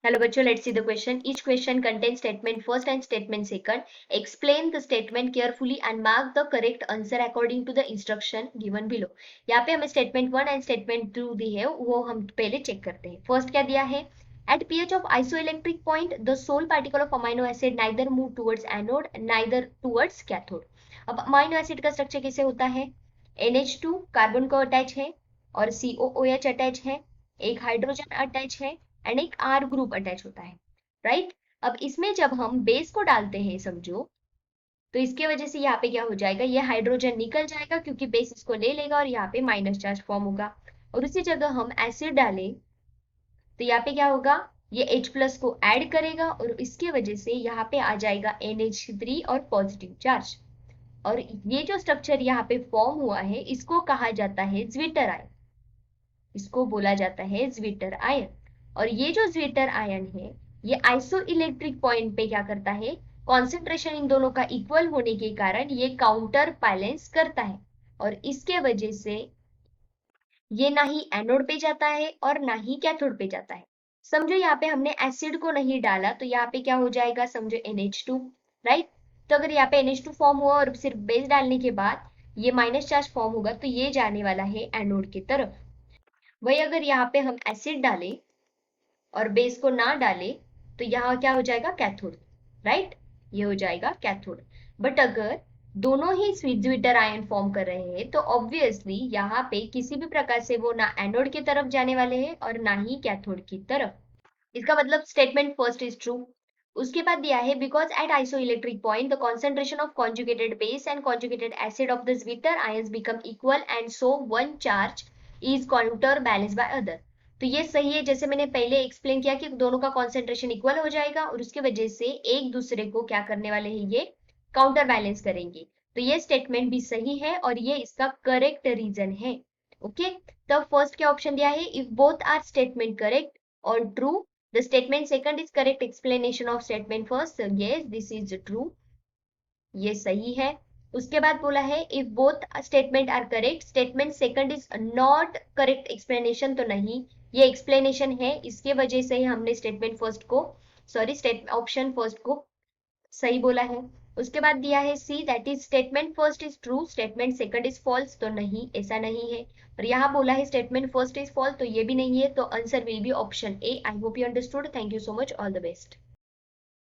Hello बच्चों, let's see the question. Each question contains statement first and statement second. Explain the statement carefully and mark the correct answer according to the instruction given below. यहाँ पे हमें statement 1 and statement 2 दी है, वो हम पहले check करते हैं. First क्या दिया है? At pH of isoelectric point, the sole particle of amino acid neither move towards anode, neither towards cathode. अब amino acid का structure कैसे होता है? NH2 कार्बन को अटैच है और COOH अटैच है, एक हाइड्रोजन अटैच है एंड एक आर ग्रुप अटैच होता है, राइट। अब इसमें जब हम बेस को डालते हैं समझो, तो इसके वजह से यहाँ पे क्या हो जाएगा, ये हाइड्रोजन निकल जाएगा क्योंकि बेस इसको ले लेगा और यहाँ पे माइनस चार्ज फॉर्म होगा। और उसी जगह हम एसिड डालें तो यहाँ पे क्या होगा, ये H प्लस को ऐड करेगा और इसके वजह से यहाँ पे आ जाएगा NH3 और पॉजिटिव चार्ज। और ये जो स्ट्रक्चर यहाँ पे फॉर्म हुआ है इसको कहा जाता है ज्विटर आयन, इसको बोला जाता है ज्विटर आयन। और ये जो ज्विटर आयन है ये आइसो इलेक्ट्रिक पॉइंट पे क्या करता है, कॉन्सेंट्रेशन इन दोनों का इक्वल होने के कारण ये काउंटर बैलेंस करता है और इसके वजह से ये ना ही एनोड पे जाता है और ना ही कैथोड पे जाता है। समझो यहाँ पे हमने एसिड को नहीं डाला तो यहाँ पे क्या हो जाएगा, समझो NH2, राइट। तो अगर यहाँ पे NH2 फॉर्म हुआ और सिर्फ बेस डालने के बाद ये माइनस चार्ज फॉर्म होगा तो ये जाने वाला है एनोड की तरफ। वही अगर यहाँ पे हम एसिड डालें और बेस को ना डालें तो यहाँ क्या हो जाएगा, कैथोड, राइट, ये हो जाएगा कैथोड। बट अगर दोनों ही ज्विटर आयन फॉर्म कर रहे हैं तो ऑब्वियसली यहाँ पे किसी भी प्रकार से वो ना एनोड की तरफ जाने वाले हैं और ना ही कैथोड की तरफ। इसका मतलब स्टेटमेंट फर्स्ट इज ट्रू। उसके बाद दिया है because at isoelectric point the concentration of conjugated base and conjugated acid of the zwitter ions become equal and so one charge is counter balance by other. तो ये सही है, जैसे मैंने पहले एक्सप्लेन किया कि दोनों का कॉन्सेंट्रेशन इक्वल हो जाएगा और उसकी वजह से एक दूसरे को क्या करने वाले हैं, ये काउंटर बैलेंस करेंगे। तो ये स्टेटमेंट भी सही है और ये इसका करेक्ट रीजन है। ओके, तो फर्स्ट क्या ऑप्शन दिया है, if both are statement correct और true, the statement second is correct explanation of statement first, so yes this is true, ये सही है। उसके बाद बोला है if both statement are correct, statement second is not correct explanation, तो नहीं, ये explanation है, इसके वजह से हमने statement first को ऑप्शन फर्स्ट को सही बोला है। उसके बाद दिया है C that is statement first is true, statement second is false, तो नहीं, ऐसा नहीं है। और यहाँ बोला है स्टेटमेंट फर्स्ट इज फॉल्स, तो ये भी नहीं है, तो answer will be option A. I hope you understood. Thank you so much, all the best.